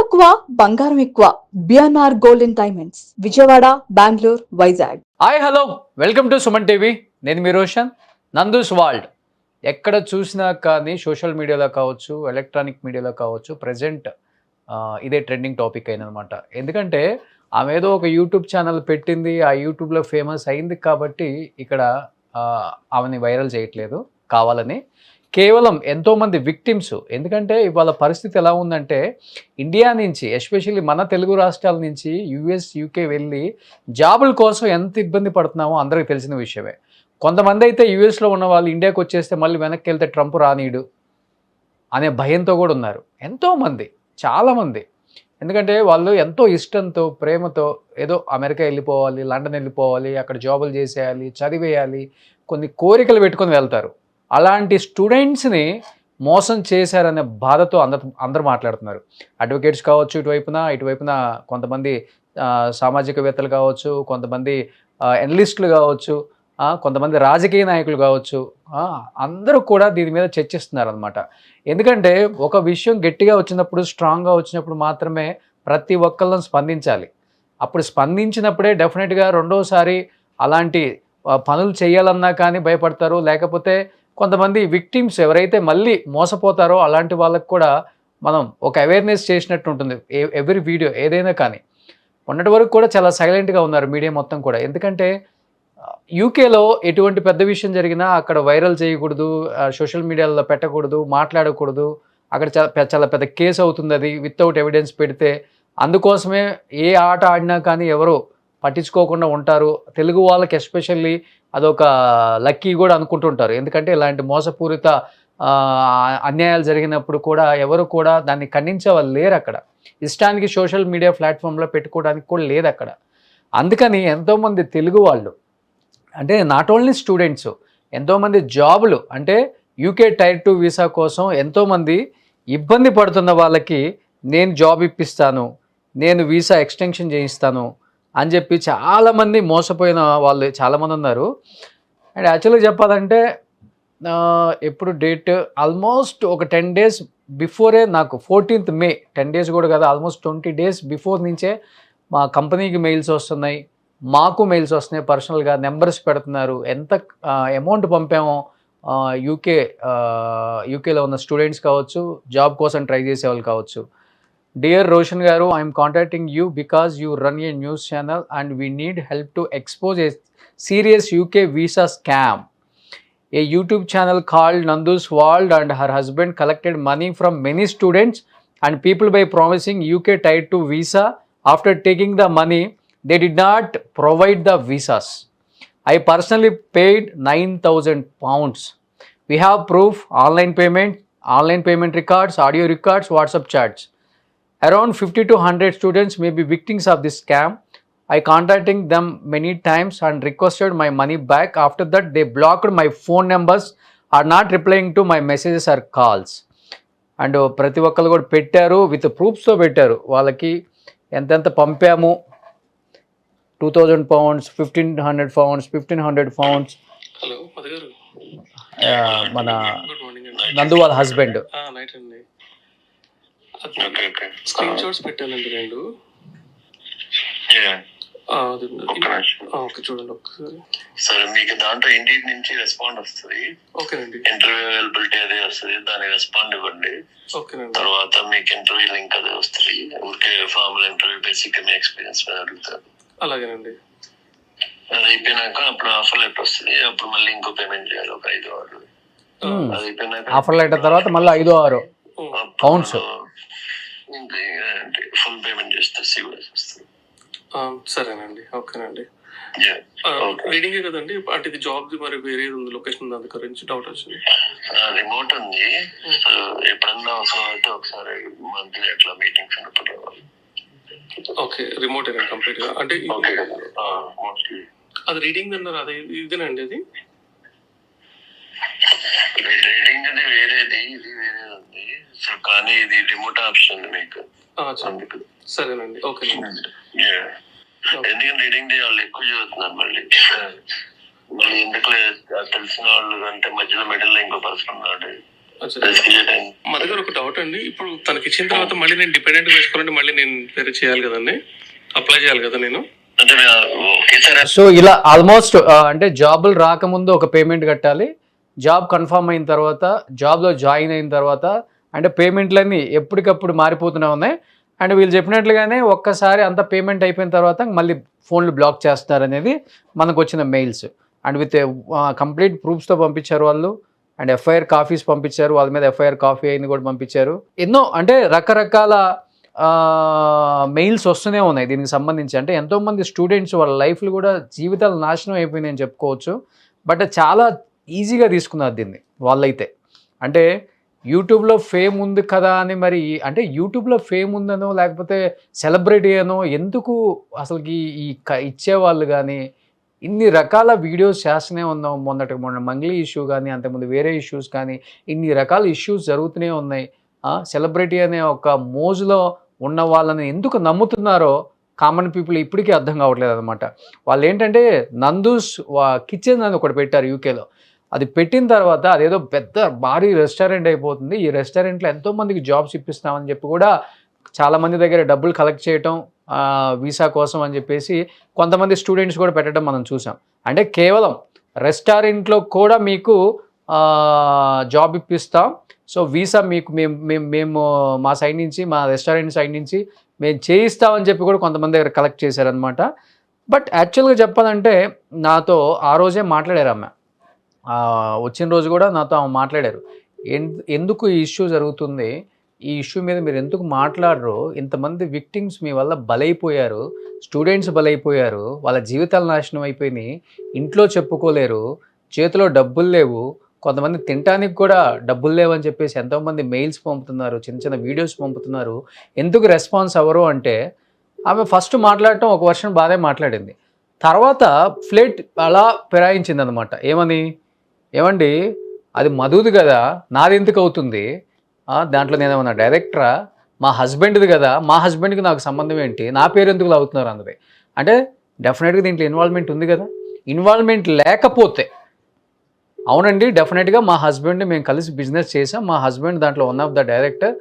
తక్కువ బంగారం ఎక్కువ. BNR gold and diamonds, Vijayawada, Bengaluru, Vizag. Hi hello, welcome to Suman TV. నేను మీ రోషన్. నందూస్ వరల్డ్. ఎక్కడ చూసినా కానీ సోషల్ మీడియాలో కావచ్చు, ఎలక్ట్రానిక్ మీడియాలో కావచ్చు, ప్రజెంట్ ఇదే ట్రెండింగ్ టాపిక్ అయిందనమాట. ఎందుకంటే ఆమె ఏదో ఒక యూట్యూబ్ ఛానల్ పెట్టింది, ఆ యూట్యూబ్లో ఫేమస్ అయింది కాబట్టి ఇక్కడ ఆమెని వైరల్ చేయట్లేదు కావాలని. కేవలం ఎంతోమంది విక్టిమ్స్. ఎందుకంటే ఇవాళ పరిస్థితి ఎలా ఉందంటే, ఇండియా నుంచి ఎస్పెషల్లీ మన తెలుగు రాష్ట్రాల నుంచి యూఎస్, యూకే వెళ్ళి జాబుల కోసం ఎంత ఇబ్బంది పడుతున్నామో అందరికీ తెలిసిన విషయమే. కొంతమంది అయితే యూఎస్లో ఉన్న వాళ్ళు ఇండియాకి వచ్చేస్తే మళ్ళీ వెనక్కి వెళ్తే ట్రంప్ రానీడు అనే భయంతో కూడా ఉన్నారు ఎంతోమంది, చాలామంది. ఎందుకంటే వాళ్ళు ఎంతో ఇష్టంతో, ప్రేమతో ఏదో అమెరికా వెళ్ళిపోవాలి, లండన్ వెళ్ళిపోవాలి, అక్కడ జాబులు చేసేయాలి, చదివేయాలి, కొన్ని కోరికలు పెట్టుకొని వెళ్తారు. అలాంటి స్టూడెంట్స్ని మోసం చేశారనే బాధతో అందరూ మాట్లాడుతున్నారు. అడ్వకేట్స్ కావచ్చు, ఇటువైపున కొంతమంది సామాజికవేత్తలు కావచ్చు, కొంతమంది ఎనలిస్టులు కావచ్చు, కొంతమంది రాజకీయ నాయకులు కావచ్చు, అందరూ కూడా దీని మీద చర్చిస్తున్నారు అనమాట. ఎందుకంటే ఒక విషయం గట్టిగా వచ్చినప్పుడు, స్ట్రాంగ్గా వచ్చినప్పుడు మాత్రమే ప్రతి ఒక్కళ్ళని స్పందించాలి. అప్పుడు స్పందించినప్పుడే డెఫినెట్గా రెండోసారి అలాంటి పనులు చేయాలన్నా కానీ భయపడతారు. లేకపోతే కొంతమంది విక్టిమ్స్ ఎవరైతే మళ్ళీ మోసపోతారో అలాంటి వాళ్ళకు కూడా మనం ఒక అవేర్నెస్ చేసినట్టు ఉంటుంది. ఎవ్రీ వీడియో ఏదైనా కానీ. మొన్నటి వరకు కూడా చాలా సైలెంట్గా ఉన్నారు మీడియా మొత్తం కూడా. ఎందుకంటే యూకేలో ఎటువంటి పెద్ద విషయం జరిగినా అక్కడ వైరల్ చేయకూడదు, సోషల్ మీడియాలో పెట్టకూడదు, మాట్లాడకూడదు. అక్కడ చాలా పెద్ద కేసు అవుతుంది అది వితౌట్ ఎవిడెన్స్ పెడితే. అందుకోసమే ఏ ఆట ఆడినా కానీ ఎవరు పట్టించుకోకుండా ఉంటారు. తెలుగు వాళ్ళకి ఎస్పెషల్లీ అదొక లక్కీ కూడా అనుకుంటుంటారు. ఎందుకంటే ఇలాంటి మోసపూరిత అన్యాయాలు జరిగినప్పుడు కూడా ఎవరు కూడా దాన్ని ఖండించే వాళ్ళు లేరు అక్కడ. ఇష్టానికి సోషల్ మీడియా ప్లాట్ఫామ్లో పెట్టుకోవడానికి కూడా లేదు అక్కడ. అందుకని ఎంతోమంది తెలుగు వాళ్ళు, అంటే నాట్ ఓన్లీ స్టూడెంట్స్, ఎంతోమంది జాబులు, అంటే యూకే టైర్ 2 వీసా కోసం ఎంతోమంది ఇబ్బంది పడుతున్న వాళ్ళకి నేను జాబ్ ఇప్పిస్తాను, నేను వీసా ఎక్స్టెన్షన్ చేయిస్తాను అని చెప్పి చాలామంది మోసపోయిన వాళ్ళు చాలామంది ఉన్నారు. అండ్ యాక్చువల్గా చెప్పాలంటే ఎప్పుడు డేట్ ఆల్మోస్ట్ ఒక 10 days బిఫోరే, నాకు 14th May, 10 days కూడా కదా, ఆల్మోస్ట్ 20 days బిఫోర్ నుంచే మా కంపెనీకి మెయిల్స్ వస్తున్నాయి, మాకు మెయిల్స్ వస్తున్నాయి. పర్సనల్గా నెంబర్స్ పెడుతున్నారు, ఎంత అమౌంట్ పంపామో. యూకేలో ఉన్న స్టూడెంట్స్ కావచ్చు, జాబ్ కోసం ట్రై చేసే వాళ్ళు కావచ్చు. Dear Roshan Garu, I am contacting you because you run a news channel and we need help to expose a serious UK visa scam. A YouTube channel called Nandu's World and her husband collected money from many students and people by promising UK Tier 2 visa. After taking the money, they did not provide the visas. I personally paid £9,000. We have proof, online payment records, audio records, WhatsApp chats. Around 50 to 100 students may be victims of this scam. I contacted them many times and requested my money back. After that, they blocked my phone numbers, are not replying to my messages or calls. And ప్రతి ఒక్కరు కూడా పెట్టారు, with ప్రూఫ్స్తో పెట్టారు. వాళ్ళకి ఎంతెంత పంపాము, £2,000, £1,500, £1,500. మన నందు వాళ్ళ హస్బెండ్. స్క్రీన్ షాట్స్ పెట్టానండి 2. ఓకే, చూడండి ఒకసారి. సరే, మీకు దాంట్లో ఇండియన్ నుంచి రెస్పాండ్ వస్తుంది. ఓకేనండి. ఇంటర్వ్యూ అవైలబిలిటీ అదే వస్తుంది, దానికి రెస్పాండ్ ఇవ్వండి. ఓకేనండి. తర్వాత మీకు ఇంటర్వ్యూ లింక్ అదే వస్తుంది. ఊరికే ఫార్మల్ ఇంటర్వ్యూ, బేసిక్ మీ ఎక్స్పీరియన్స్ మీద అడుగుతారు. అలాగేనండి. అది అయిపోయినాక అప్పుడు ఆఫర్ లెటర్ వస్తుంది. అప్పుడు మళ్ళీ ఇంకో పేమెంట్ చేయాలి, ఒక 5-6. అది అయిపోయినాక ఆఫర్ లెటర్ తర్వాత మళ్ళీ 5-6 పౌండ్స్ ఫుల్ పేమెంట్ చేస్తే సివిల్ వస్తుంది. సరేనండి, ఓకేనండి. రీడింగ్ కదండి, అంటే ఇది జాబ్ మరి వేరే ఉంది లొకేషన్, దాని గురించి డౌట్ వచ్చింది. రిమోట్ ఉంది. ఎప్పుడన్నా అవసరం అయితే ఒకసారి మంత్లీ అట్లా మీటింగ్స్ ఉన్నప్పుడు. ఓకే, రిమోట్ కంప్లీట్ గా, అంటే అది రీడింగ్ అన్నారు, అదే ఇదేనండి. అది రీడింగ్ అది వేరేది, ఇది వేరేది ఉంది. సో కానీ ఇది రిమోట్ ఆప్షన్ ఉంది మీకు. సరేనండి, ఓకేనండి. ఎందుకంటే రీడింగ్ వాళ్ళు ఎక్కువ చదువుతున్నారు. మళ్ళీ ఎందుకు తెలిసిన వాళ్ళు అంటే మధ్యలో మిడిల్ లో ఇంకో పర్సన్ ఉన్నాడు, మా దగ్గర ఒక డౌట్ అండి. ఇప్పుడు తనకి ఇచ్చిన తర్వాత మళ్ళీ నేను డిపెండెంట్ వేసుకోవాలంటే మళ్ళీ నేను వేరే చేయాలి కదండి, అప్లై చేయాలి కదా నేను. సో ఇలా ఆల్మోస్ట్ అంటే జాబులు రాకముందు ఒక పేమెంట్ కట్టాలి, జాబ్ కన్ఫర్మ్ అయిన తర్వాత, జాబ్లో జాయిన్ అయిన తర్వాత, అంటే పేమెంట్లన్నీ ఎప్పటికప్పుడు మారిపోతూనే ఉన్నాయి. అండ్ వీళ్ళు చెప్పినట్లుగానే ఒక్కసారి అంత పేమెంట్ అయిపోయిన తర్వాత మళ్ళీ ఫోన్లు బ్లాక్ చేస్తున్నారు అనేది మనకు వచ్చిన మెయిల్స్. అండ్ విత్ కంప్లీట్ ప్రూఫ్స్తో పంపించారు వాళ్ళు. అండ్ ఎఫ్ఐఆర్ కాపీస్ పంపించారు, వాళ్ళ మీద ఎఫ్ఐఆర్ కాపీ అయింది కూడా పంపించారు. ఎన్నో అంటే రకరకాల మెయిల్స్ వస్తూనే ఉన్నాయి దీనికి సంబంధించి. అంటే ఎంతోమంది స్టూడెంట్స్ వాళ్ళ లైఫ్లు కూడా జీవితాలు నాశనం అయిపోయింది అని చెప్పుకోవచ్చు. బట్ చాలా ఈజీగా తీసుకున్నారు దీన్ని వాళ్ళైతే. అంటే యూట్యూబ్లో ఫేమ్ ఉంది కదా అని, మరి అంటే యూట్యూబ్లో ఫేమ్ ఉందనో లేకపోతే సెలబ్రిటీ అనో ఎందుకు అసలుకి ఇచ్చేవాళ్ళు కానీ ఇన్ని రకాల వీడియోస్ చేస్తూనే ఉన్నాం. మొన్న మంగ్లీ ఇష్యూ కానీ, అంతకుముందు వేరే ఇష్యూస్ కానీ, ఇన్ని రకాల ఇష్యూస్ జరుగుతూనే ఉన్నాయి. సెలబ్రిటీ అనే ఒక మోజులో ఉన్న వాళ్ళని ఎందుకు నమ్ముతున్నారో కామన్ పీపుల్ ఇప్పటికీ అర్థం కావట్లేదు అనమాట. వాళ్ళు ఏంటంటే నందూస్ కిచెన్ అని ఒకటి పెట్టారు యూకేలో. అది పెట్టిన తర్వాత అదేదో పెద్ద భారీ రెస్టారెంట్ అయిపోతుంది, ఈ రెస్టారెంట్లో ఎంతోమందికి జాబ్స్ ఇప్పిస్తామని చెప్పి కూడా చాలామంది దగ్గర డబ్బులు కలెక్ట్ చేయటం వీసా కోసం అని చెప్పేసి కొంతమంది స్టూడెంట్స్ కూడా పెట్టడం మనం చూసాం. అంటే కేవలం రెస్టారెంట్లో కూడా మీకు జాబ్ ఇప్పిస్తాం, సో వీసా మీకు మేము మా సైడ్ నుంచి, మా రెస్టారెంట్ సైడ్ నుంచి మేము చేయిస్తామని చెప్పి కూడా కొంతమంది దగ్గర కలెక్ట్ చేశారనమాట. బట్ యాక్చువల్గా చెప్పాలంటే నాతో ఆ రోజే మాట్లాడారు ఆమె, వచ్చిన రోజు కూడా నాతో ఆమె మాట్లాడారు. ఎందుకు ఈ ఇష్యూ జరుగుతుంది, ఈ ఇష్యూ మీద మీరు ఎందుకు మాట్లాడరు, ఇంతమంది విక్టిమ్స్ మీ వల్ల బలైపోయారు, స్టూడెంట్స్ బలైపోయారు, వాళ్ళ జీవితాలు నాశనం అయిపోయినాయి, ఇంట్లో చెప్పుకోలేరు, చేతిలో డబ్బులు లేవు, కొంతమంది తినడానికి కూడా డబ్బులు లేవని చెప్పేసి ఎంతోమంది మెయిల్స్ పంపుతున్నారు, చిన్న చిన్న వీడియోస్ పంపుతున్నారు, ఎందుకు రెస్పాన్స్ అవ్వరు అంటే ఆమె ఫస్ట్ మాట్లాడటం ఒక వర్షన్ బాగా మాట్లాడింది. తర్వాత ఫ్లేట్ అలా ఫిరాయించింది అనమాట. ఏమండి అది మధుది కదా, నాది ఎందుకు అవుతుంది, దాంట్లో నేనేమన్నా డైరెక్టరా, మా హస్బెండ్ది కదా, మా హస్బెండ్కి నాకు సంబంధం ఏంటి, నా పేరు ఎందుకు లాగుతున్నారు అందరి. అంటే డెఫినెట్గా దీంట్లో ఇన్వాల్వ్మెంట్ ఉంది కదా. ఇన్వాల్వ్మెంట్ లేకపోతే అవునండి డెఫినెట్గా మా హస్బెండ్ మేము కలిసి బిజినెస్ చేసాం, మా హస్బెండ్ దాంట్లో వన్ ఆఫ్ ద డైరెక్టర్,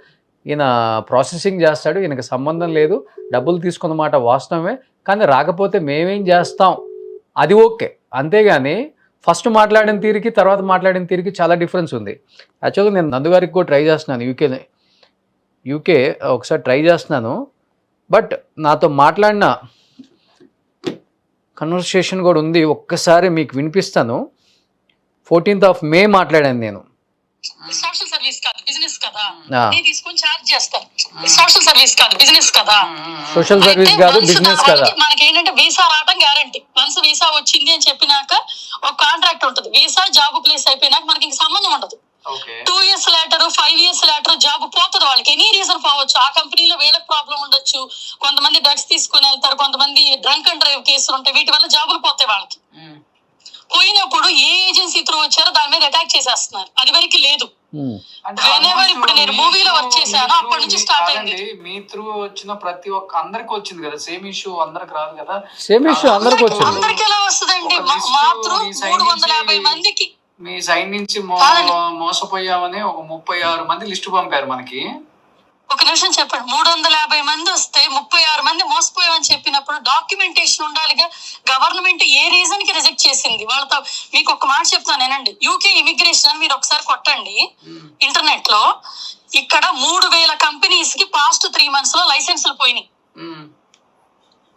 ఈయన ప్రాసెసింగ్ చేస్తాడు, ఈయనకు సంబంధం లేదు, డబ్బులు తీసుకున్నమాట వాస్తవమే, కానీ రాకపోతే మేమేం చేస్తాం, అది ఓకే. అంతేగాని ఫస్ట్ మాట్లాడిన తీరికి తర్వాత మాట్లాడిన తీరికి చాలా డిఫరెన్స్ ఉంది. యాక్చువల్గా నేను నందుగారికి కూడా ట్రై చేస్తున్నాను, యూకే ఒకసారి ట్రై చేస్తున్నాను. బట్ నాతో మాట్లాడిన కన్వర్సేషన్ కూడా ఉంది, ఒక్కసారి మీకు వినిపిస్తాను. 14th May మాట్లాడాను నేను. సోషల్ సర్వీస్ కాదు బిజినెస్ కదా, నేను తీసుకొని చార్జ్ చేస్తాను. సోషల్ సర్వీస్ కాదు బిజినెస్ కదా, సోషల్ సర్వీస్ కాదు బిజినెస్ కదా. మనకి ఏంటంటే వీసా రావడం గ్యారంటీ. వన్స్ వీసా వచ్చింది అని చెప్పినాక ఒక కాంట్రాక్ట్ ఉంటుంది. వీసా జాబ్ ప్లేస్ అయిపోయినాక మనకి ఇంక సంబంధం ఉండదు. 2 years later 5 years later job పోతుంది వాళ్ళకి. ఎనీ రీజన్ పోవచ్చు, ఆ కంపెనీలో వీళ్ళకి ప్రాబ్లం ఉండొచ్చు, కొంతమంది డ్రగ్స్ తీసుకుని వెళ్తారు, కొంతమంది డ్రంక్ అండ్ డ్రైవ్ కేసులు ఉంటాయి, వీటి వల్ల జాబులు పోతాయి వాళ్ళకి. పోయినప్పుడు ఏ ఏజెన్సీ త్రూ వచ్చారో దాని మీద అటాక్ చేసేస్తున్నారు. అది వరకు లేదు. ఇప్పుడు నేను మూవీలో వర్క్ చేశాను, అప్పటి నుంచి స్టార్ట్ అయింది. మీ త్రూ వచ్చిన ప్రతి ఒక్క అందరికి వచ్చింది కదా, సేమ్ ఇష్యూ అందరికి రాదు కదా. సేమ్ ఇష్యూ అందరికి వచ్చింది. అందరికి ఎలా వస్తుందండి? మా త్రూ 350 మందికి మీ సైడ్ నుంచి మోసపోయామని ఒక 36 మంది లిస్టు పంపారు మనకి. ఒక నిమిషం చెప్పండి, 350 మంది వస్తే 36 మంది మోసపోయామని చెప్పినప్పుడు డాక్యుమెంటేషన్ ఉండాలిగా. గవర్నమెంట్ ఏ రీజన్ కి రిజెక్ట్ చేసింది వాళ్ళతో? మీకు ఒక మాట చెప్తాను నేనండి. యూకే ఇమిగ్రేషన్ అని మీరు ఒకసారి కొట్టండి ఇంటర్నెట్ లో. ఇక్కడ 3000 కంపెనీస్ కి పాస్ట్ 3 months లో లైసెన్సులు పోయినాయి.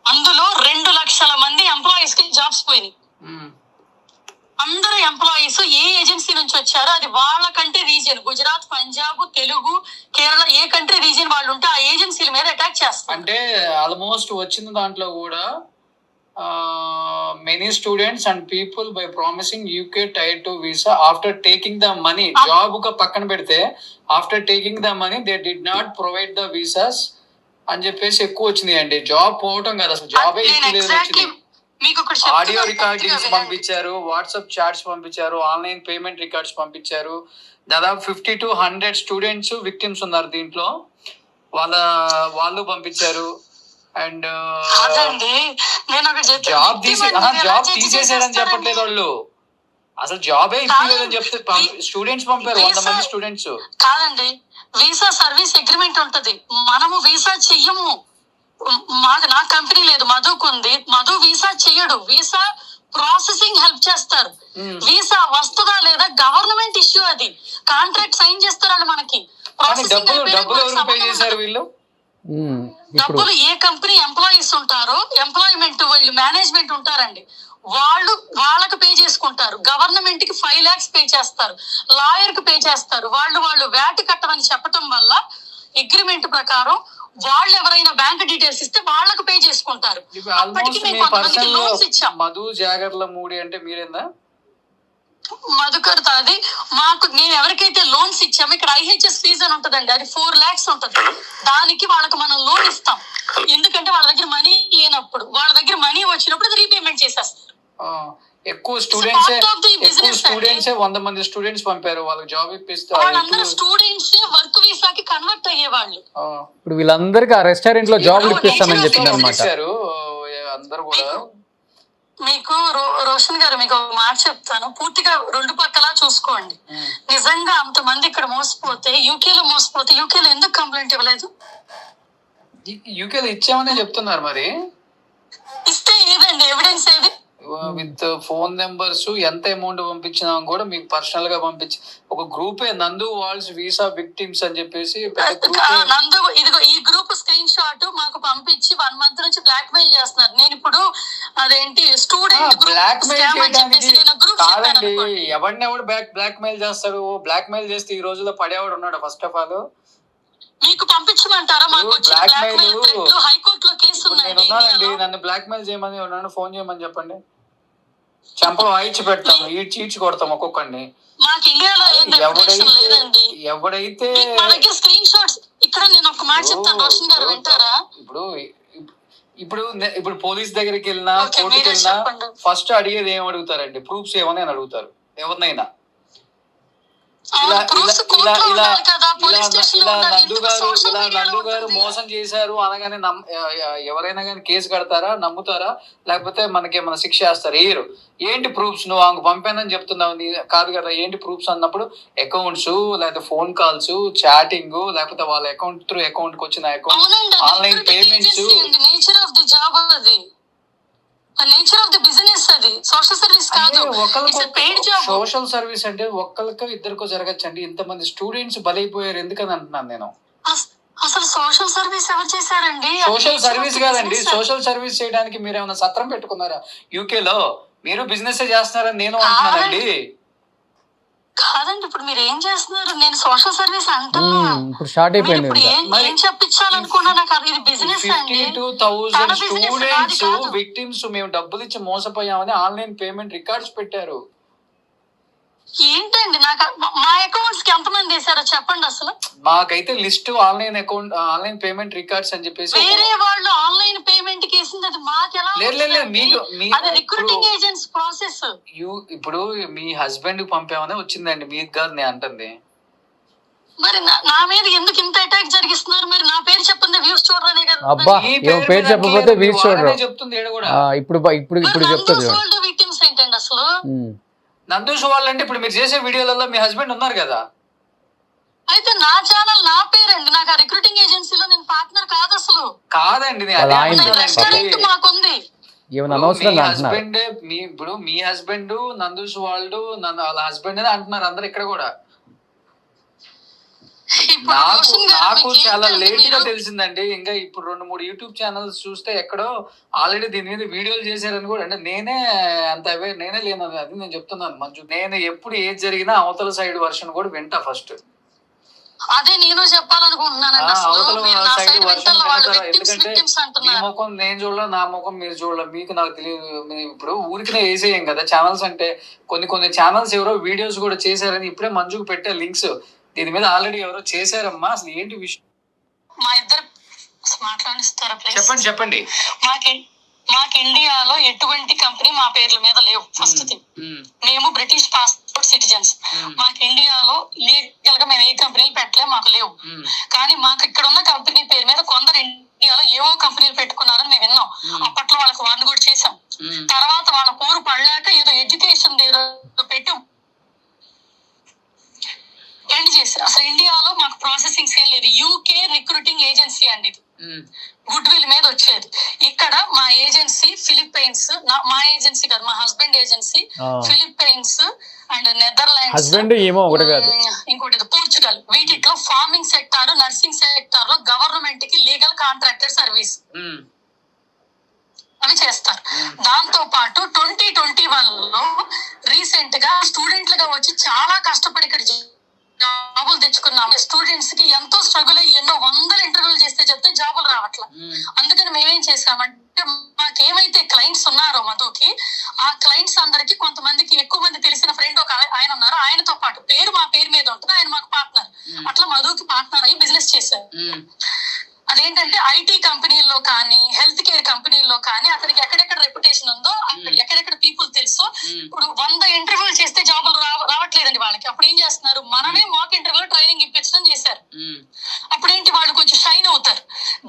అందులో 2 లక్షల మంది ఎంప్లాయీస్ కి జాబ్స్ పోయినాయి. అందరూ ఎంప్లాయీస్ ఏ ఏజెన్సీ నుంచి వచ్చారో అది వాళ్ళకంటే రీజియన్, గుజరాత్, పంజాబ్, తెలుగు, కేరళ, ఏ కంట్రీ రీజియన్ వాళ్ళు ఉంటే ఆ ఏజెన్సీల మీద అటాక్ చేస్తారు. అంటే ఆల్మోస్ట్ వచ్చిన దాంట్లో కూడా many students and people by promising UK tier 2 visa after taking the money, job గా పక్కన పెడితే after taking the money they did not provide the visas అని చెప్పేసి ఎక్కువ వచ్చింది అండి. జాబ్ పోవటం కదా, అసలు జాబే వచ్చింది. ఆడియో రికార్డింగ్స్ పంపించారు, వాట్సాప్ చాట్స్ పంపించారు, ఆన్లైన్ పేమెంట్ రికార్డ్స్ పంపించారు. దాదాపు 50 to 100 స్టూడెంట్స్ విక్టిమ్స్ ఉన్నారు దీంట్లో, వాళ్ళు పంపించారు. అండ్ జాబ్ తీసేసారని చెప్పట్లేదు వాళ్ళు, అసలు జాబే ఇవ్వలేదని చెప్తే స్టూడెంట్స్ పంపారు 100 మంది స్టూడెంట్స్. కాదండి, వీసా సర్వీస్ అగ్రిమెంట్ ఉంటది, మనము వీసా చెయ్యము. నా కంపెనీ లేదు, మధుకు ఉంది. మధు వీసా చెయ్యడు, వీసా ప్రాసెసింగ్ హెల్ప్ చేస్తారు. వీసా వస్తుందా లేదా గవర్నమెంట్ ఇష్యూ, అది కాంట్రాక్ట్ సైన్ చేస్తారు వాళ్ళు మనకి. డబ్బులు ఏ కంపెనీ ఎంప్లాయీస్ ఉంటారో, ఎంప్లాయ్మెంట్ వీళ్ళు మేనేజ్మెంట్ ఉంటారండి, వాళ్ళకు పే చేసుకుంటారు. గవర్నమెంట్ కి 5 lakhs పే చేస్తారు, లాయర్ కి పే చేస్తారు. వాళ్ళు వ్యాట్ కట్టమని చెప్పటం వల్ల అగ్రిమెంట్ ప్రకారం వాళ్ళు ఎవరైనా బ్యాంక్ డీటెయిల్స్ ఇస్తే వాళ్ళకు పే చేసుకుంటారు. మధు జాగర్ల మూడి అంటే మీరేందా? మధుకర్ అది మాకు, నేను ఎవరికైతే లోన్స్ ఇచ్చామో, ఇక్కడ IHS ఫీజు అని ఉంటదండి, అది 4 lakhs ఉంటది. దానికి వాళ్ళకి మనం లోన్ ఇస్తాం, ఎందుకంటే వాళ్ళ దగ్గర మనీ లేనప్పుడు, వాళ్ళ దగ్గర మనీ వచ్చినప్పుడు అది రీపేమెంట్ చేసేస్తారు. ఎక్కువ స్టూడెంట్స్ 100 మంది స్టూడెంట్స్ పంపారు, వాళ్ళకి జాబ్ ఇప్పిస్తారు. వాళ్ళందరూ స్టూడెంట్స్ వర్క్ వీసాకి కన్వర్ట్ అయ్యేవాళ్ళు. ఇప్పుడు వీళ్ళందరికీ ఆ రెస్టారెంట్ లో జాబ్ ఇప్పిస్తామని చెప్పింది అనమాట అందరూ కూడా. మీకు రోషన్ గారు, మీకు ఒక మాట చెప్తాను, పూర్తిగా 2 పక్కలా చూసుకోండి. నిజంగా అంతమంది ఇక్కడ మోసపోతే, యూకేలో మోసపోతే, యూకేలో ఎందుకు కంప్లైంట్ ఇవ్వలేదు? యూకేలో ఇచ్చామని చెప్తున్నారు, మరి ఇస్తే ఏదండి ఎవిడెన్స్ ఏది? విత్ ఫోన్ నెంబర్స్, ఎంత అమౌంట్ పంపించినా కూడా మీకు పర్సనల్ గా పంపించి ఒక గ్రూపే, నందు వాల్స్ వీసా విక్టిమ్స్ అని చెప్పేసి నందు, ఇదిగో ఈ గ్రూప్ స్క్రీన్ షాట్ మాకు పంపించి 1 month నుంచి బ్లాక్ మెయిల్ చేస్తున్నారు. నేను ఇప్పుడు అదేంటి స్టూడెంట్ బ్లాక్ మెయిల్ కాదండి, ఎవరినెవడు బ్లాక్ మెయిల్ చేస్తాడు? బ్లాక్ మెయిల్ చేస్తే ఈ రోజుల్లో పడేవాడు ఉన్నాడు? ఫస్ట్ ఆఫ్ ఆల్ మీకు పంపించమంటారా? మాకు హైకోర్టులో కేసు ఉన్నానండి, నన్ను బ్లాక్ మెయిల్ చేయమని నన్ను ఫోన్ చేయమని చెప్పండి, చంపలు వాయించి పెడతాం, ఈడ్చి కొడతాం ఒక్కొక్కడిని. మాకు ఇండియాలో ఎవడైతే స్క్రీన్ షాట్స్, ఇక్కడ నేను ఒక మాట చెప్తాను, రోషన్ గారు వింటారా? ఇప్పుడు పోలీస్ దగ్గరికి వెళ్ళినా, కోర్టుకి వెళ్ళినా ఫస్ట్ అడిగేది ఏం అడుగుతారండి? ప్రూఫ్స్ ఏమని అని అడుగుతారు ఎవరినైనా. నందు గారు మోసం చేశారు అనగానే ఎవరైనా కానీ కేసు కడతారా, నమ్ముతారా? లేకపోతే మనకి ఏమైనా శిక్ష వేస్తారా? ఏరు. ఏంటి ప్రూఫ్స్? నువ్వు ఆమెకు పంపానని చెప్తున్నావు కాదు కదా, ఏంటి ప్రూఫ్స్ అన్నప్పుడు అకౌంట్స్, లేకపోతే ఫోన్ కాల్స్, చాటింగ్, లేకపోతే వాళ్ళ అకౌంట్ త్రూ అకౌంట్ కి వచ్చిన account, online payments. Nature of the job, అది నేచర్ ఆఫ్ ది బిజినెస్, అది సోషల్ సర్వీస్ కాదు. సోషల్ సర్వీస్ అంటే ఒక్కరికో ఇద్దరికో జరగచ్చండి, ఇంతమంది స్టూడెంట్స్ బలైపోయారు ఎందుకని అంటున్నాను నేను. అసలు సోషల్ సర్వీస్ ఎవరు చేశారండి? సోషల్ సర్వీస్ కాదండి, సోషల్ సర్వీస్ చేయడానికి మీరు ఏమైనా సత్రం పెట్టుకున్నారా? యూకేలో మీరు బిజినెస్ చేస్తున్నారని నేను అంటున్నానండి. కాదండి, ఇప్పుడు మీరు ఏం చేస్తున్నారు? నేను సోషల్ సర్వీస్ అంటున్నా. ఇప్పుడు స్టార్ట్ అయిపోయింది. ఏం చెప్పించాలనుకున్నా? నాకు ఇది బిజినెస్ అండి. 52,000 స్టూడెంట్స్ విక్టిమ్స్ మేము డబ్బులు ఇచ్చి మోసపోయామని ఆన్లైన్ పేమెంట్ రికార్డ్స్ పెట్టారు. ఏంటండి, నాకు మా అకౌంట్స్ కి ఎంతమంది వేసారో చెప్పండి అసలు. మాకైతే list online account, online payment records అని చెప్పేసి వేరే వాళ్ళు ఆన్లైన్ పేమెంట్ కి వేసింది, అది మాకు ఎలా? అది రిక్రూటింగ్ ఏజెంట్స్ ప్రాసెస్. ఇప్పుడు మీ హస్బెండ్ కి పంపామని వచ్చిందండి, మీకు కాదు నేను అంటుంది. మరి నా మీద ఎందుకు ఇంత అటాక్ జరిగిస్తున్నారు? మరి నా పేరు చెప్పండి, వ్యూస్ చూడరనే కదా. అబ్బా, పేరు చెప్పకపోతే వ్యూస్ చూడరు చెప్తుంది. ఇప్పుడు చెప్తుంది. విక్టిమ్స్ ఏంటండి అసలు? నందూష్ వాళ్ళంటే ఇప్పుడు మీరు చేసే వీడియోలలో మీ హస్బెండ్ ఉన్నారు కదా. అయితే నా ఛానల్ నా పేరండి, నాకు ఆ రిక్రూటింగ్ ఏజెన్సీలో నేను పార్ట్నర్ కాదు అసలు. కాదండి, మాకుంది. హస్బెండ్ ఇప్పుడు మీ హస్బెండ్ నందూష్ వాళ్ళు వాళ్ళ హస్బెండ్ అని అంటున్నారు అందరు ఇక్కడ కూడా. నాకు చాలా లేట్ గా తెలిసిందండి. ఇంకా ఇప్పుడు 2-3 యూట్యూబ్ ఛానల్స్ చూస్తే ఎక్కడో ఆల్రెడీ దీని మీద వీడియోలు చేశారని కూడా. అంటే నేనే అంత అవేర్ నేనే లేను, అది నేను చెప్తున్నాను మంచు. నేను ఎప్పుడు ఏది జరిగినా అవతల సైడ్ వర్షన్ కూడా వింటా ఫస్ట్. అదే నేను చెప్పాలనుకుంటున్నాను, అవతల సైడ్ వర్షన్ వింటారా? ఎందుకంటే మీ ముఖం నేను చూడలే, నా ముఖం మీరు చూడలే, మీకు నాకు తెలియదు. ఇప్పుడు ఊరికినే వేసేయం కదా ఛానల్స్ అంటే. కొన్ని ఛానల్స్ ఎవరో వీడియోస్ కూడా చేశారని ఇప్పుడే మంజుకు పెట్టే లింక్స్. దీని మీద ఆల్రెడీ ఎవరో చేశారమ్మా. అసలు ఏంటి విషయం? మా ఇద్దరు మాట్లాడిస్తారా? చెప్పండి. మాకు ఇండియాలో ఎటువంటి కంపెనీ మా పేర్ల మీద లేవు. ఫస్ట్ థింగ్, మేము బ్రిటిష్ పాస్పోర్ట్ సిటిజన్స్. మాకు ఇండియాలో లీగల్ గా మేము ఏ కంపెనీలు పెట్టలేము, మాకు లేవు. కానీ మాకు ఇక్కడ ఉన్న కంపెనీ పేరు మీద కొందరు ఇండియాలో ఏవో కంపెనీలు పెట్టుకున్నారని మేము విన్నాం. అప్పట్లో వాళ్ళకి వార్న్ కూడా చేసాం. తర్వాత వాళ్ళ పోరు పడలేక ఏదో ఎడ్యుకేషన్ పెట్టి ఏజెన్సీ అండి ఇది, గుడ్ విల్ మీద వచ్చేది. ఇక్కడ మా ఏజెన్సీ ఫిలిప్పైన్స్, మా ఏజెన్సీ కాదు, మా husband agency Philippines and Netherlands, husband ఏమో ఒకటి కాదు ఇంకోటి పోర్చుగల్. వీటిలో ఫార్మింగ్ సెక్టార్, నర్సింగ్ సెక్టార్ లో గవర్నమెంట్ కి లీగల్ కాంట్రాక్టెడ్ సర్వీస్ అవి చేస్తారు. దాంతో పాటు 2021లో రీసెంట్ గా స్టూడెంట్లుగా వచ్చి చాలా కష్టపడి ఇక్కడ జాబులు తెచ్చుకున్నాము. స్టూడెంట్స్ కి ఎంతో స్ట్రగుల్ అయ్యి ఎన్నో వందల ఇంటర్వ్యూలు చేస్తే చెప్తే జాబులు రావట్లా. అందుకని మేమేం చేసామంటే మాకేమైతే క్లయింట్స్ ఉన్నారో మధుకి, ఆ క్లయింట్స్ అందరికి కొంతమందికి ఎక్కువ మంది తెలిసిన ఫ్రెండ్ ఒక ఆయన ఉన్నారు, ఆయనతో పాటు మా పేరు మీద ఉంటుంది, ఆయన మాకు పార్ట్నర్. అట్లా మధుకి పార్ట్నర్ అయ్యి బిజినెస్ చేశారు. అదేంటంటే ఐటీ కంపెనీల్లో కానీ హెల్త్ కేర్ కంపెనీల్లో కానీ అతనికి ఎక్కడెక్కడ రెప్యుటేషన్ ఉందో, అక్కడ ఎక్కడెక్కడ పీపుల్ తెలుసో. ఇప్పుడు 100 ఇంటర్వ్యూలు చేస్తే జాబులు రావట్లేదండి వాళ్ళకి. అప్పుడు ఏం చేస్తున్నారు, మనమే మాక్ ఇంటర్వ్యూలో ట్రైనింగ్ ఇప్పించడం చేశారు. అప్పుడేంటి వాళ్ళు కొంచెం షైన్ అవుతారు,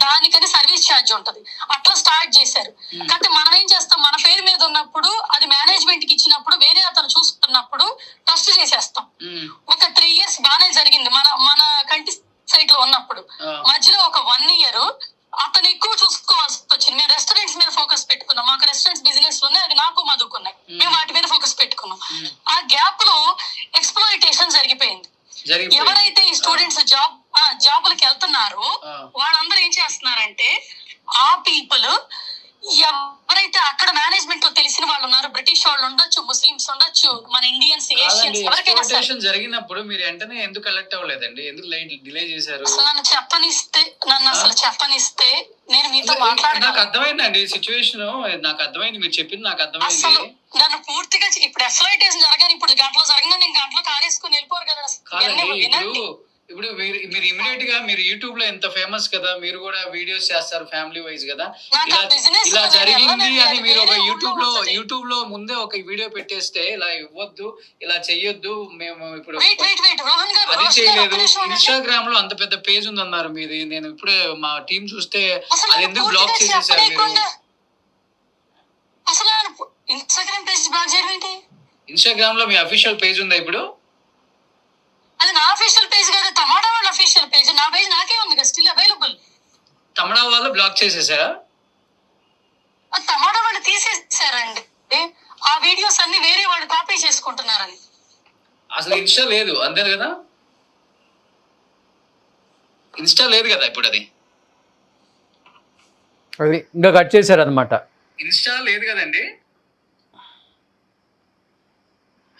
దానికని సర్వీస్ ఛార్జ్ ఉంటది. అట్లా స్టార్ట్ చేశారు. కాబట్టి మనం ఏం చేస్తాం, మన పేరు మీద ఉన్నప్పుడు అది మేనేజ్మెంట్ కి ఇచ్చినప్పుడు వేరే అతను చూసుకున్నప్పుడు ట్రస్ట్ చేసేస్తాం. ఒక 3 years బాగానే జరిగింది మన కంటి సైట్ లో ఉన్నప్పుడు. మధ్యలో ఒక 1 year అతను ఎక్కువ చూసుకోవాల్సి వచ్చింది. మేము రెస్టారెంట్స్ మీద ఫోకస్ పెట్టుకున్నాం, మాకు రెస్టారెంట్స్ బిజినెస్ ఉన్నాయి, అది నాకు మధుకున్నాయి, మేము వాటి మీద ఫోకస్ పెట్టుకున్నాం. ఆ గ్యాప్ లో ఎక్స్ప్లోయిటేషన్ జరిగిపోయింది. ఎవరైతే ఈ స్టూడెంట్స్ జాబులకి వెళ్తున్నారో వాళ్ళందరూ ఏం చేస్తున్నారంటే, ఆ పీపుల్ ఎవరైతే అక్కడ మేనేజ్మెంట్ లో తెలిసిన వాళ్ళు ఉన్నారు, బ్రిటిష్ వాళ్ళు ఉండొచ్చు, ముస్లిమ్స్ ఉండొచ్చు, మన ఇండియన్స్, ఏషియన్స్, ఎవరికైనా జరిగినప్పుడు మీరు వెంటనే ఎందుకు కలెక్ట్ అవ్వలేదండి? ఎందుకు డిలే చేశారు? అసలు నన్ను చెప్పనిస్తే నేను మీతో మాట్లాడాను. నాకు అర్థమైందండి సిచ్యువేషన్, నాకు అర్థమైంది, మీరు చెప్పింది నాకు అర్థమైంది. అసలు నన్ను పూర్తిగా ఇప్పుడు ఎక్స్‌ప్లాయిటేషన్ జరగాలి. ఇప్పుడు గంటలో జరగగా నేను గంటలో కారేసుకుని వెళ్ళిపోరు కదా. ఇప్పుడు మీరు ఇమీడియట్ గా మీరు యూట్యూబ్ లో ఎంత ఫేమస్ కదా, మీరు కూడా వీడియోస్ చేస్తారు ఫ్యామిలీ వైజ్ కదా. ఇలా జరిగింది అని మీరు ఒక యూట్యూబ్ లో ముందే ఒక వీడియో పెట్టేస్తే, ఇలా ఇవ్వద్దు, ఇలా చెయ్యొద్దు, మేము ఇప్పుడు అది చేయలేదు. ఇన్స్టాగ్రామ్ లో అంత పెద్ద పేజ్ ఉందన్నారు మీది. నేను ఇప్పుడే మా టీం చూస్తే అది ఎందుకు బ్లాక్ చేసేసారు మీరు? ఇన్స్టాగ్రామ్ లో మీ అఫీషియల్ పేజ్ ఉందా ఇప్పుడు? అది నా అఫీషియల్ పేజ్ కాదు, టమాటా వాళ్ళ అఫీషియల్ పేజ్. నా పేజ్ నాకే ఉంది కదా, స్టిల్ అవైలబుల్. టమాటా వాళ్ళు బ్లాక్ చేసేసారా? టమాటా వాళ్ళు తీసేసారండి. ఆ వీడియోస్ అన్ని వేరే వాళ్ళు కాపీ చేసుకుంటున్నారని. అసలు ఇన్స్టా లేదు అంతే కదా, ఇన్స్టా లేదు కదా ఇప్పుడు, అది ఇంకా కట్ చేశారు అనమాట. ఇన్స్టా లేదు కదండి.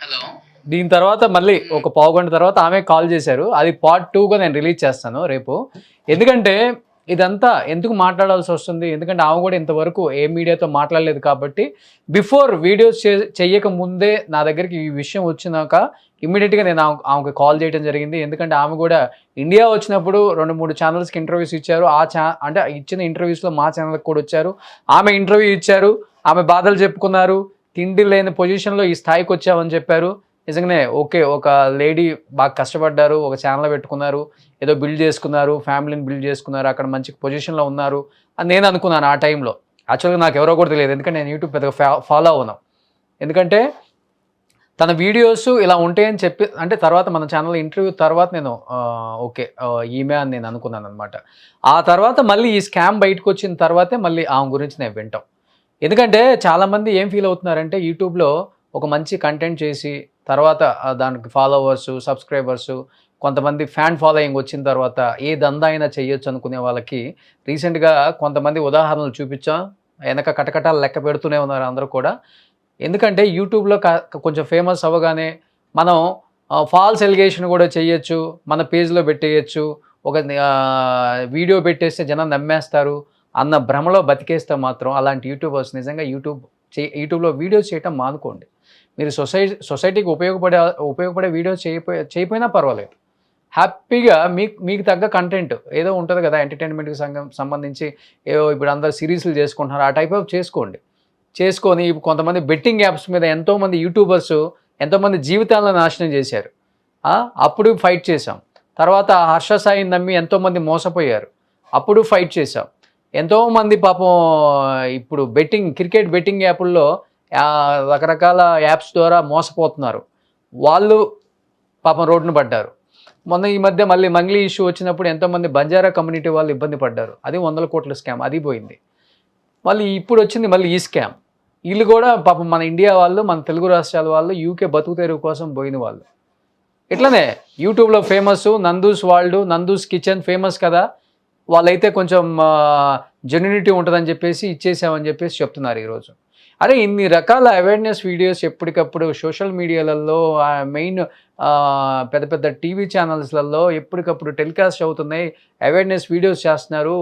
హలో, దీని తర్వాత మళ్ళీ ఒక పావు గంట తర్వాత ఆమె కాల్ చేశారు. అది part 2గా నేను రిలీజ్ చేస్తాను రేపు. ఎందుకంటే ఇదంతా ఎందుకు మాట్లాడాల్సి వస్తుంది, ఎందుకంటే ఆమె కూడా ఇంతవరకు ఏ మీడియాతో మాట్లాడలేదు కాబట్టి, బిఫోర్ వీడియోస్ చెయ్యక ముందే నా దగ్గరికి ఈ విషయం వచ్చినాక ఇమ్మీడియట్గా నేను ఆమెకు కాల్ చేయడం జరిగింది. ఎందుకంటే ఆమె కూడా ఇండియా వచ్చినప్పుడు 2-3 ఛానల్స్కి ఇంటర్వ్యూస్ ఇచ్చారు. అంటే ఇచ్చిన ఇంటర్వ్యూస్లో మా ఛానల్కి కూడా వచ్చారు. ఆమె ఇంటర్వ్యూ ఇచ్చారు, ఆమె బాధలు చెప్పుకున్నారు, తిండి లేని పొజిషన్లో ఈ స్థాయికి వచ్చామని చెప్పారు. నిజంగానే ఓకే, ఒక లేడీ బాగా కష్టపడ్డారు, ఒక ఛానల్ పెట్టుకున్నారు, ఏదో బిల్డ్ చేసుకున్నారు, ఫ్యామిలీని బిల్డ్ చేసుకున్నారు, అక్కడ మంచి పొజిషన్లో ఉన్నారు అని నేను అనుకున్నాను ఆ టైంలో. యాక్చువల్గా నాకు ఎవరో కూడా తెలియదు, ఎందుకంటే నేను యూట్యూబ్ పెద్దగా ఫాలో అవును. ఎందుకంటే తన వీడియోస్ ఇలా ఉంటాయని చెప్పి, అంటే తర్వాత మన ఛానల్ ఇంటర్వ్యూ తర్వాత నేను ఓకే ఈమె అని నేను అనుకున్నాను అనమాట. ఆ తర్వాత మళ్ళీ ఈ స్కామ్ బయటకు వచ్చిన తర్వాతే మళ్ళీ ఆమె గురించి నేను వింటాం. ఎందుకంటే చాలామంది ఏం ఫీల్ అవుతున్నారంటే, యూట్యూబ్లో ఒక మంచి కంటెంట్ చేసి తర్వాత దానికి ఫాలోవర్స్, సబ్స్క్రైబర్స్, కొంతమంది ఫ్యాన్ ఫాలోయింగ్ వచ్చిన తర్వాత ఏ దందా అయినా చేయొచ్చు అనుకునే వాళ్ళకి రీసెంట్గా కొంతమంది ఉదాహరణలు చూపించాం. వెనక కటకటాలు లెక్క పెడుతూనే ఉన్నారు అందరూ కూడా. ఎందుకంటే యూట్యూబ్లో కొంచెం ఫేమస్ అవ్వగానే మనం ఫాల్స్ ఎలిగేషన్ కూడా చేయొచ్చు, మన పేజ్లో పెట్టేయచ్చు, ఒక వీడియో పెట్టేస్తే జనం నమ్మేస్తారు అన్న భ్రమలో బతికేస్తే మాత్రం అలాంటి యూట్యూబర్స్ నిజంగా యూట్యూబ్లో వీడియోస్ చేయటం మానుకోండి. మీరు సొసైటీకి ఉపయోగపడే వీడియోస్ చేయకపోయినా పర్వాలేదు, హ్యాపీగా మీకు తగ్గ కంటెంట్ ఏదో ఉంటుంది కదా, ఎంటర్టైన్మెంట్కి సంబంధించి ఏదో ఇప్పుడు అందరు సిరీస్లు చేసుకుంటున్నారు, ఆ టైప్ ఆఫ్ చేసుకొని కొంతమంది బెట్టింగ్ యాప్స్ మీద ఎంతోమంది యూట్యూబర్స్ ఎంతోమంది జీవితాలను నాశనం చేశారు. అప్పుడు ఫైట్ చేశాం. తర్వాత హర్ష సాయిని నమ్మి ఎంతోమంది మోసపోయారు, అప్పుడు ఫైట్ చేశాం. ఎంతోమంది పాపం ఇప్పుడు క్రికెట్ బెట్టింగ్ యాప్ల్లో రకరకాల యాప్స్ ద్వారా మోసపోతున్నారు, వాళ్ళు పాపం రోడ్డును పడ్డారు. మొన్న ఈ మధ్య మళ్ళీ మంగ్లీ ఇష్యూ వచ్చినప్పుడు ఎంతోమంది బంజారా కమ్యూనిటీ వాళ్ళు ఇబ్బంది పడ్డారు, అది 100 కోట్ల స్కామ్, అది పోయింది. మళ్ళీ ఇప్పుడు వచ్చింది మళ్ళీ ఈ స్కామ్. వీళ్ళు కూడా పాపం మన ఇండియా వాళ్ళు, మన తెలుగు రాష్ట్రాల వాళ్ళు, యూకే బతుకు తెరువు కోసం పోయిన వాళ్ళు. ఇట్లనే యూట్యూబ్లో famous Nandu's world, Nandu's kitchen famous కదా, వాళ్ళైతే కొంచెం జెన్యూనిటీ ఉంటుందని చెప్పేసి ఇచ్చేసామని చెప్పేసి చెప్తున్నారు ఈరోజు. అరే ఇన్ని రకాల అవేర్నెస్ వీడియోస్ ఎప్పటికప్పుడు సోషల్ మీడియాలలో, మెయిన్ పెద్ద పెద్ద టీవీ ఛానల్స్లలో ఎప్పటికప్పుడు టెలికాస్ట్ అవుతున్నాయి, అవేర్నెస్ వీడియోస్ చేస్తున్నారు.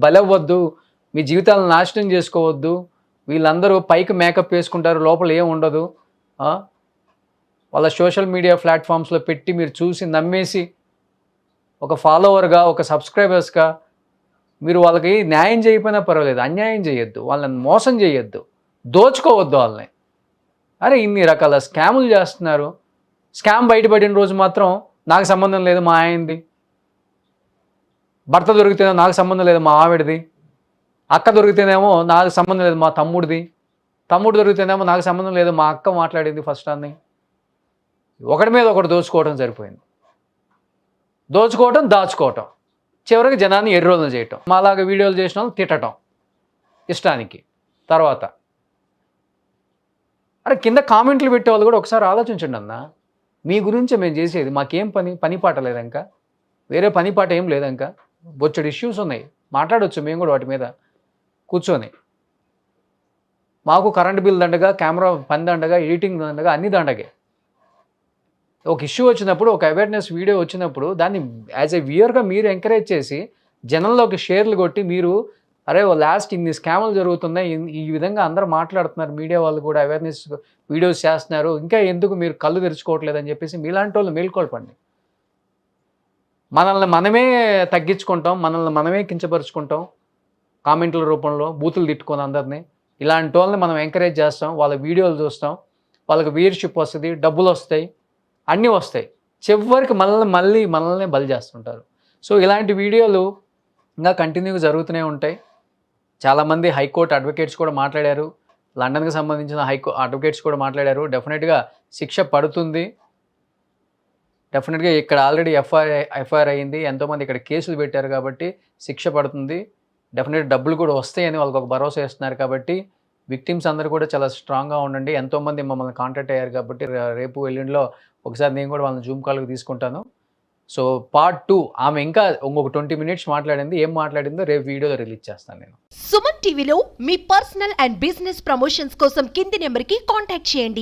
బలవ్వద్దు, మీ జీవితాలను నాశనం చేసుకోవద్దు, వీళ్ళందరూ పైకి మేకప్ వేసుకుంటారు, లోపల ఏం ఉండదు, వాళ్ళ సోషల్ మీడియా ప్లాట్ఫామ్స్లో పెట్టి మీరు చూసి నమ్మేసి ఒక ఫాలోవర్గా, ఒక సబ్స్క్రైబర్స్గా మీరు వాళ్ళకి న్యాయం చేయకపోయినా పర్వాలేదు, అన్యాయం చేయొద్దు, వాళ్ళని మోసం చేయొద్దు, దోచుకోవద్దు వాళ్ళని. అరే ఇన్ని రకాల స్కాములు చేస్తున్నారు. స్కామ్ బయటపడిన రోజు మాత్రం నాకు సంబంధం లేదు మా ఆయనది, భర్త దొరికితేనేమో నాకు సంబంధం లేదు మా ఆవిడది, అక్క దొరికితేనేమో నాకు సంబంధం లేదు మా తమ్ముడిది, తమ్ముడు దొరికితేనేమో నాకు సంబంధం లేదు మా అక్క మాట్లాడింది ఫస్ట్ అని. ఒకటి మీద ఒకటి దోచుకోవడం సరిపోయింది. దోచుకోవటం, దాచుకోవటం, చివరికి జనాన్ని ఎర్రోజులు చేయటం, మాలాగా వీడియోలు చేసిన వాళ్ళు తిట్టడం ఇష్టానికి. తర్వాత అరే కింద కామెంట్లు పెట్టేవాళ్ళు కూడా ఒకసారి ఆలోచించండి అన్న, మీ గురించే మేము చేసేది, మాకేం పని పాట లేదంక, వేరే పని పాట ఏం లేదంక, బొచ్చడి ఇష్యూస్ ఉన్నాయి, మాట్లాడవచ్చు మేము కూడా వాటి మీద కూర్చొని. మాకు కరెంట్ బిల్ దండగా, కెమెరా పని దండగా, ఎడిటింగ్ దండగా, అన్ని దండగే. ఒక ఇష్యూ వచ్చినప్పుడు, ఒక అవేర్నెస్ వీడియో వచ్చినప్పుడు దాన్ని యాజ్ ఎ వ్యూయర్గా మీరు ఎంకరేజ్ చేసి జనంలోకి షేర్లు కొట్టి, మీరు అరే లాస్ట్ ఇన్ని స్కాములు జరుగుతున్నాయి, ఈ విధంగా అందరూ మాట్లాడుతున్నారు, మీడియా వాళ్ళు కూడా అవేర్నెస్ వీడియోస్ చేస్తున్నారు, ఇంకా ఎందుకు మీరు కళ్ళు తెరుచుకోవట్లేదని చెప్పేసి మీలాంటి వాళ్ళు మేల్కొల్పండి. మనల్ని మనమే తగ్గించుకుంటాం, మనల్ని మనమే కించపరుచుకుంటాం, కామెంట్ల రూపంలో బూతులు తిట్టుకొని అందరినీ. ఇలాంటి వాళ్ళని మనం ఎంకరేజ్ చేస్తాం, వాళ్ళ వీడియోలు చూస్తాం, వాళ్ళకి వ్యూయర్షిప్ వస్తుంది, డబ్బులు వస్తాయి, అన్నీ వస్తాయి, చివరికి మనల్ని బలి చేస్తుంటారు. సో ఇలాంటి వీడియోలు ఇంకా కంటిన్యూగా జరుగుతూనే ఉంటాయి. చాలామంది హైకోర్టు అడ్వకేట్స్ కూడా మాట్లాడారు, లండన్కి సంబంధించిన అడ్వకేట్స్ కూడా మాట్లాడారు. డెఫినెట్గా శిక్ష పడుతుంది, డెఫినెట్గా ఇక్కడ ఆల్రెడీ ఎఫ్ఐఆర్ అయ్యింది, ఎంతోమంది ఇక్కడ కేసులు పెట్టారు కాబట్టి శిక్ష పడుతుంది. డెఫినెట్ డబ్బులు కూడా వస్తాయని వాళ్ళకి ఒక భరోసా ఇస్తున్నారు. కాబట్టి విక్టిమ్స్ అందరూ కూడా చాలా స్ట్రాంగ్గా ఉండండి. ఎంతోమంది మమ్మల్ని కాంటాక్ట్ అయ్యారు కాబట్టి రేపు ఎల్లుండిలో ఒకసారి నేను కూడా వాళ్ళని జూమ్ కాల్కి తీసుకుంటాను. సో పార్ట్ 2 ఆమె ఇంకా ఇంకొక 20 మినిట్స్ మాట్లాడింది, ఏం మాట్లాడిందో రేపు వీడియోలో రిలీజ్ చేస్తాను నేను. సుమన్ టీవీలో మీ పర్సనల్ అండ్ బిజినెస్ ప్రమోషన్స్ కోసం కింది నెంబర్కి కాంటాక్ట్ చేయండి.